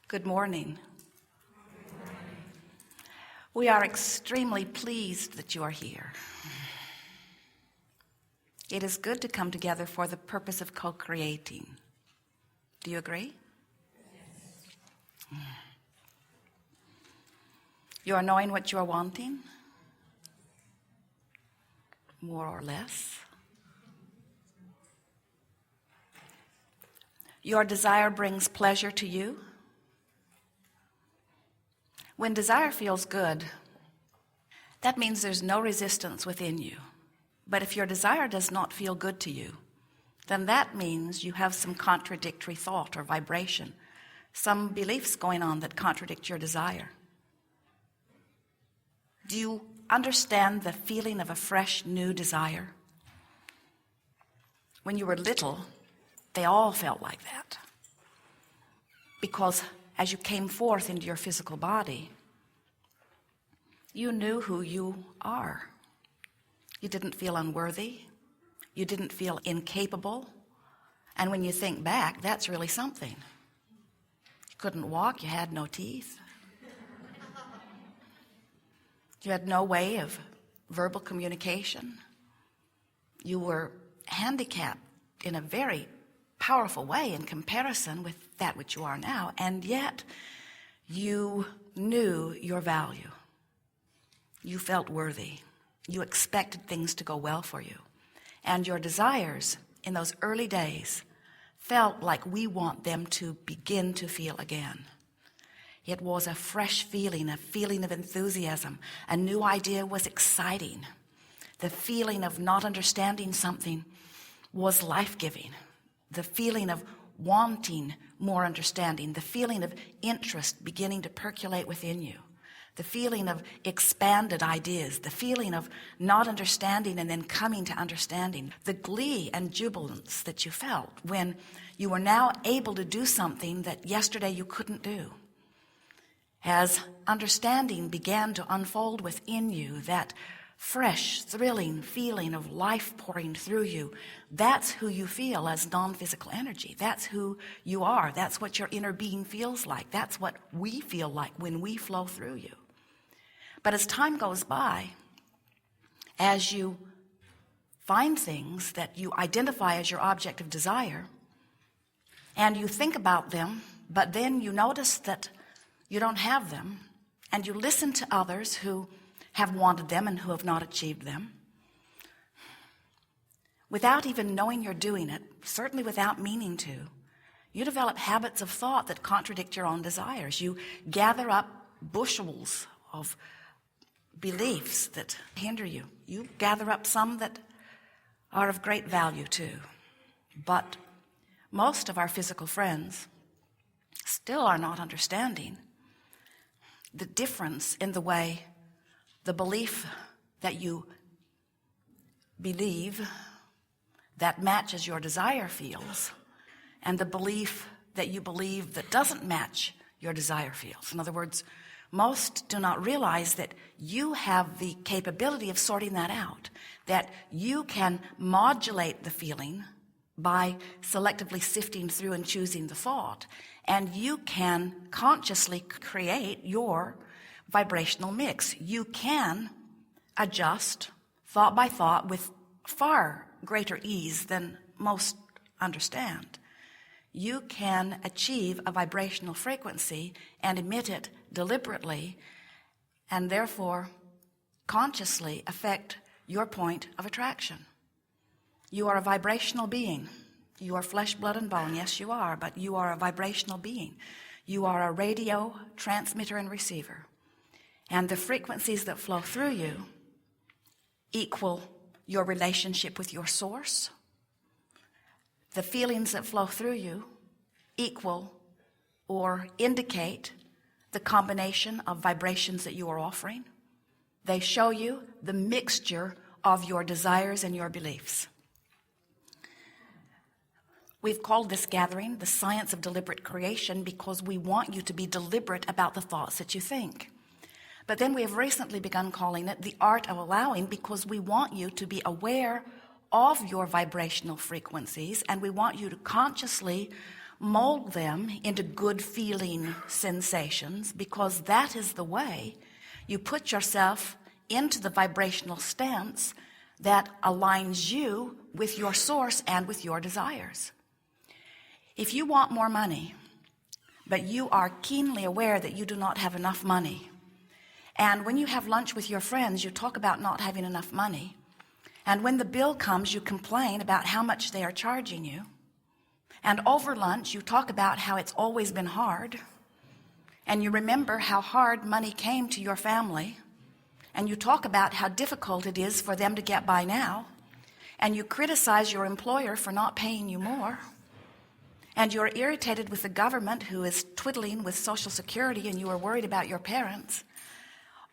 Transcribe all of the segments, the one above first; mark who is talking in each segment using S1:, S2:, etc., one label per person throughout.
S1: Good morning. We are extremely pleased that you are here. It is good to come together for the purpose of co-creating. Do you agree? Yes. You are knowing what you are wanting? More or less. Your desire brings pleasure to you? When desire feels good, that means there's no resistance within you. But if your desire does not feel good to you, then that means you have some contradictory thought or vibration, some beliefs going on that contradict your desire. Do you understand the feeling of a fresh, new desire? When you were little, they all felt like that. Because as you came forth into your physical body, you knew who you are. You didn't feel unworthy. You didn't feel incapable. And when you think back, that's really something. You couldn't walk. You had no teeth. You had no way of verbal communication. You were handicapped in a very powerful way in comparison with that which you are now, and yet you knew your value. You felt worthy. You expected things to go well for you, and your desires in those early days felt like we want them to begin to feel again. It was a fresh feeling, a feeling of enthusiasm. A new idea was exciting. The feeling of not understanding something was life-giving. The feeling of wanting more understanding, the feeling of interest beginning to percolate within you, the feeling of expanded ideas, the feeling of not understanding and then coming to understanding, the glee and jubilance that you felt when you were now able to do something that yesterday you couldn't do. As understanding began to unfold within you, that fresh, thrilling feeling of life pouring through you, that's who you feel as non-physical energy. That's who you are. That's what your inner being feels like. That's what we feel like when we flow through you. But as time goes by, as you find things that you identify as your object of desire, and you think about them, but then you notice that you don't have them, and you listen to others who have wanted them and who have not achieved them, without even knowing you're doing it, certainly without meaning to, you develop habits of thought that contradict your own desires. You gather up bushels of beliefs that hinder you. You gather up some that are of great value too. But most of our physical friends still are not understanding the difference in the way the belief that you believe that matches your desire feels, and the belief that you believe that doesn't match your desire feels. In other words, most do not realize that you have the capability of sorting that out, that you can modulate the feeling by selectively sifting through and choosing the thought, and you can consciously create your vibrational mix. You can adjust thought by thought with far greater ease than most understand. You can achieve a vibrational frequency and emit it deliberately, and therefore consciously affect your point of attraction. You are a vibrational being. You are flesh, blood, and bone. Yes, you are, but you are a vibrational being. You are a radio transmitter and receiver. And the frequencies that flow through you equal your relationship with your source. The feelings that flow through you equal or indicate the combination of vibrations that you are offering. They show you the mixture of your desires and your beliefs. We've called this gathering the science of deliberate creation because we want you to be deliberate about the thoughts that you think. But then we have recently begun calling it the art of allowing, because we want you to be aware of your vibrational frequencies, and we want you to consciously mold them into good feeling sensations, because that is the way you put yourself into the vibrational stance that aligns you with your source and with your desires. If you want more money, but you are keenly aware that you do not have enough money, and when you have lunch with your friends, you talk about not having enough money, and when the bill comes, you complain about how much they are charging you, and over lunch, you talk about how it's always been hard, and you remember how hard money came to your family, and you talk about how difficult it is for them to get by now, and you criticize your employer for not paying you more, and you're irritated with the government who is twiddling with Social Security, and you are worried about your parents.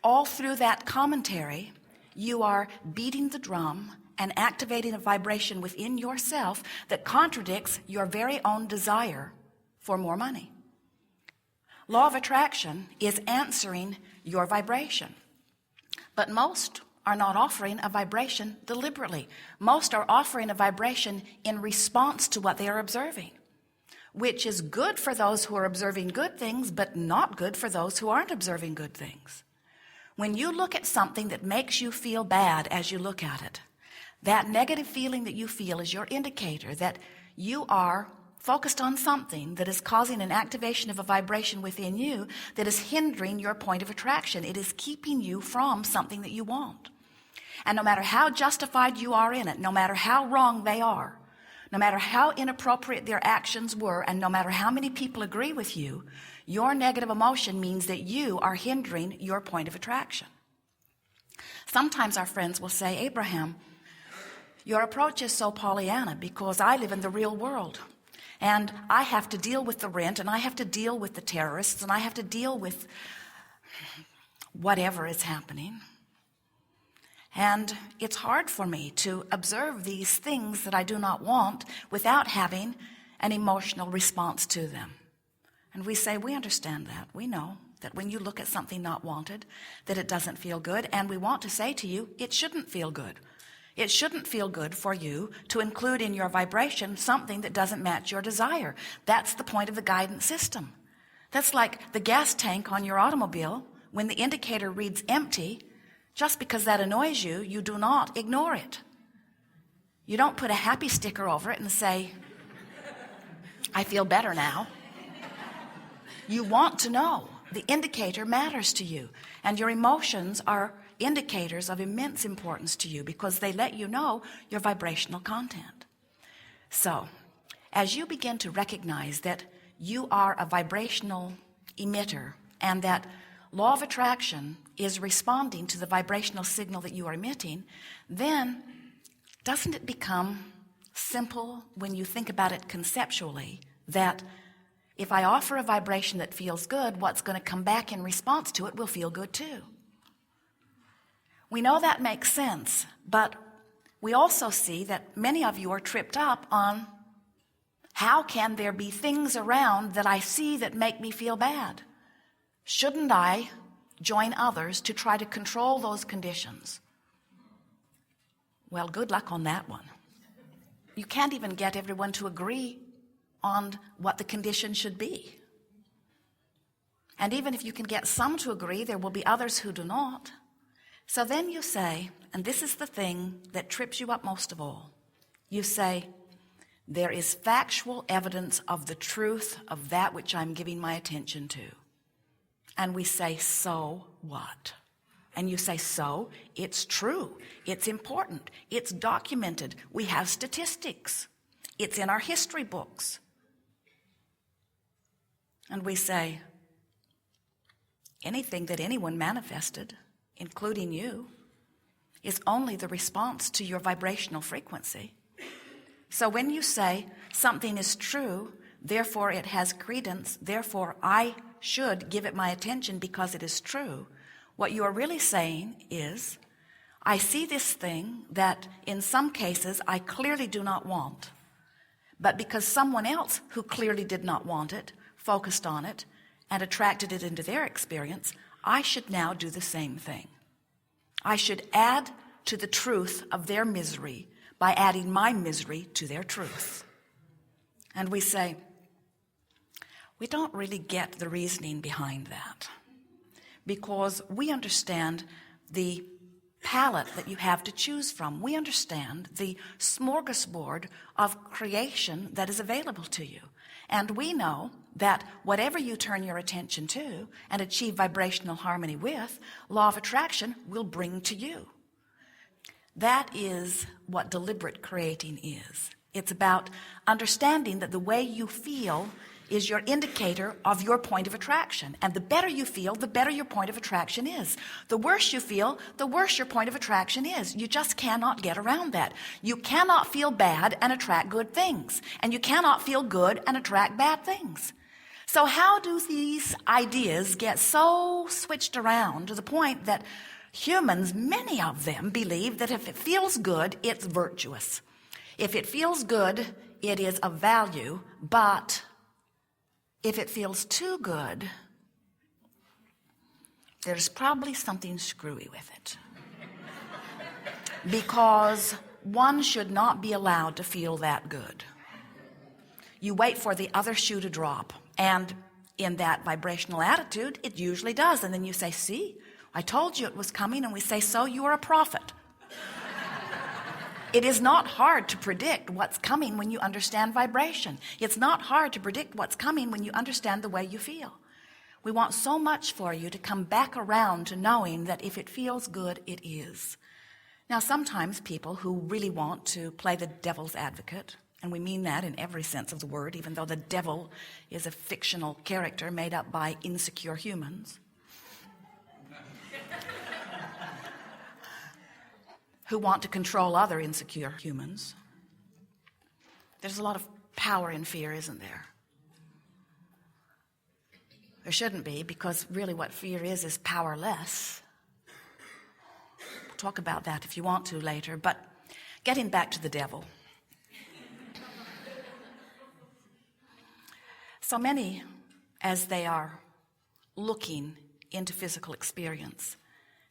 S1: All through that commentary, you are beating the drum and activating a vibration within yourself that contradicts your very own desire for more money. Law of attraction is answering your vibration. But most are not offering a vibration deliberately. Most are offering a vibration in response to what they are observing, which is good for those who are observing good things, but not good for those who aren't observing good things. When you look at something that makes you feel bad as you look at it, that negative feeling that you feel is your indicator that you are focused on something that is causing an activation of a vibration within you that is hindering your point of attraction. It is keeping you from something that you want. And no matter how justified you are in it, no matter how wrong they are, no matter how inappropriate their actions were, and no matter how many people agree with you, your negative emotion means that you are hindering your point of attraction. Sometimes our friends will say, Abraham, your approach is so Pollyanna because I live in the real world. And I have to deal with the rent, and I have to deal with the terrorists, and I have to deal with whatever is happening. And it's hard for me to observe these things that I do not want without having an emotional response to them. And we say, we understand that. We know that when you look at something not wanted, that it doesn't feel good. And we want to say to you, it shouldn't feel good. It shouldn't feel good for you to include in your vibration something that doesn't match your desire. That's the point of the guidance system. That's like the gas tank on your automobile. When the indicator reads empty, just because that annoys you, you do not ignore it. You don't put a happy sticker over it and say, I feel better now. You want to know. The indicator matters to you, and your emotions are indicators of immense importance to you because they let you know your vibrational content. So, as you begin to recognize that you are a vibrational emitter and that law of attraction is responding to the vibrational signal that you are emitting, then doesn't it become simple when you think about it conceptually that if I offer a vibration that feels good, what's going to come back in response to it will feel good too? We know that makes sense, but we also see that many of you are tripped up on how can there be things around that I see that make me feel bad? Shouldn't I join others to try to control those conditions? Well, good luck on that one. You can't even get everyone to agree on what the condition should be. And even if you can get some to agree, there will be others who do not. So then you say, and this is the thing that trips you up most of all, you say, there is factual evidence of the truth of that which I'm giving my attention to. And we say, so what? And you say, so it's true. It's important. It's documented. We have statistics. It's in our history books. And we say, anything that anyone manifested, including you, is only the response to your vibrational frequency. So when you say something is true, therefore it has credence, therefore I should give it my attention because it is true, what you are really saying is, I see this thing that in some cases I clearly do not want, but because someone else who clearly did not want it focused on it and attracted it into their experience, I should now do the same thing. I should add to the truth of their misery by adding my misery to their truth. And we say, we don't really get the reasoning behind that, because we understand the palette that you have to choose from. We understand the smorgasbord of creation that is available to you. And we know that whatever you turn your attention to and achieve vibrational harmony with, law of attraction will bring to you. That is what deliberate creating is. It's about understanding that the way you feel is your indicator of your point of attraction. And the better you feel, the better your point of attraction is. The worse you feel, the worse your point of attraction is. You just cannot get around that. You cannot feel bad and attract good things. And you cannot feel good and attract bad things. So how do these ideas get so switched around to the point that humans, many of them, believe that if it feels good, it's virtuous. If it feels good, it is of value, but if it feels too good, there's probably something screwy with it. Because one should not be allowed to feel that good. You wait for the other shoe to drop, and in that vibrational attitude, it usually does. And then you say, see, I told you it was coming, and we say, so you are a prophet. It is not hard to predict what's coming when you understand vibration. It's not hard to predict what's coming when you understand the way you feel. We want so much for you to come back around to knowing that if it feels good, it is. Now, sometimes people who really want to play the devil's advocate, and we mean that in every sense of the word, even though the devil is a fictional character made up by insecure humans, who want to control other insecure humans. There's a lot of power in fear, isn't there? There shouldn't be, because really what fear is powerless. We'll talk about that if you want to later, but getting back to the devil. So many, as they are looking into physical experience,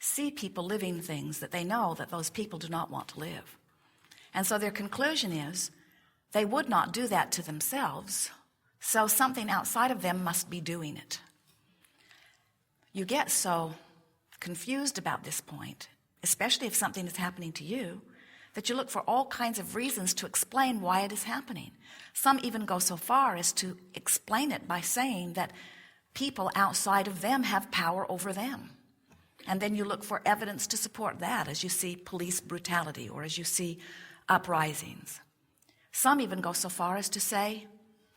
S1: see people living things that they know that those people do not want to live. And so their conclusion is they would not do that to themselves, so something outside of them must be doing it. You get so confused about this point, especially if something is happening to you, that you look for all kinds of reasons to explain why it is happening. Some even go so far as to explain it by saying that people outside of them have power over them. And then you look for evidence to support that as you see police brutality or as you see uprisings. Some even go so far as to say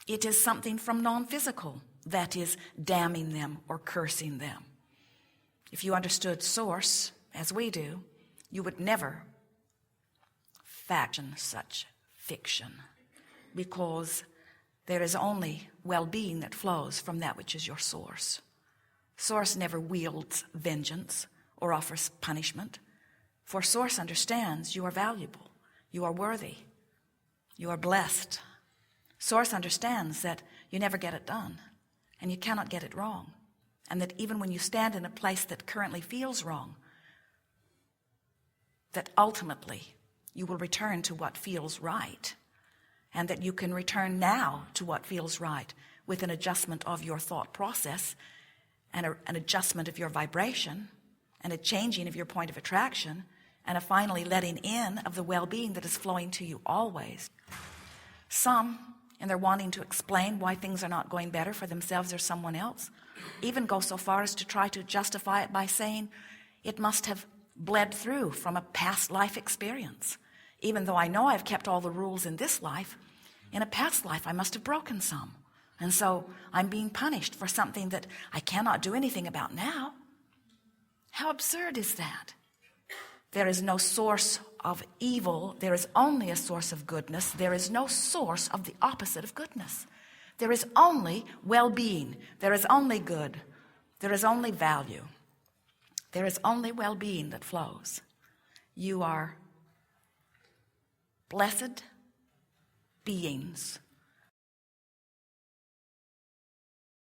S1: it is something from non-physical that is damning them or cursing them. If you understood source, as we do, you would never faction such fiction, because there is only well-being that flows from that which is your source. Source never wields vengeance or offers punishment, for Source understands you are valuable, you are worthy, you are blessed. Source understands that you never get it done, and you cannot get it wrong, and that even when you stand in a place that currently feels wrong, that ultimately you will return to what feels right, and that you can return now to what feels right with an adjustment of your thought process and an adjustment of your vibration and a changing of your point of attraction and a finally letting in of the well-being that is flowing to you always. Some, in their wanting to explain why things are not going better for themselves or someone else, even go so far as to try to justify it by saying it must have bled through from a past life experience. Even though I know I've kept all the rules in this life, in a past life I must have broken some. And so I'm being punished for something that I cannot do anything about now. How absurd is that? There is no source of evil. There is only a source of goodness. There is no source of the opposite of goodness. There is only well-being. There is only good. There is only value. There is only well-being that flows. You are blessed beings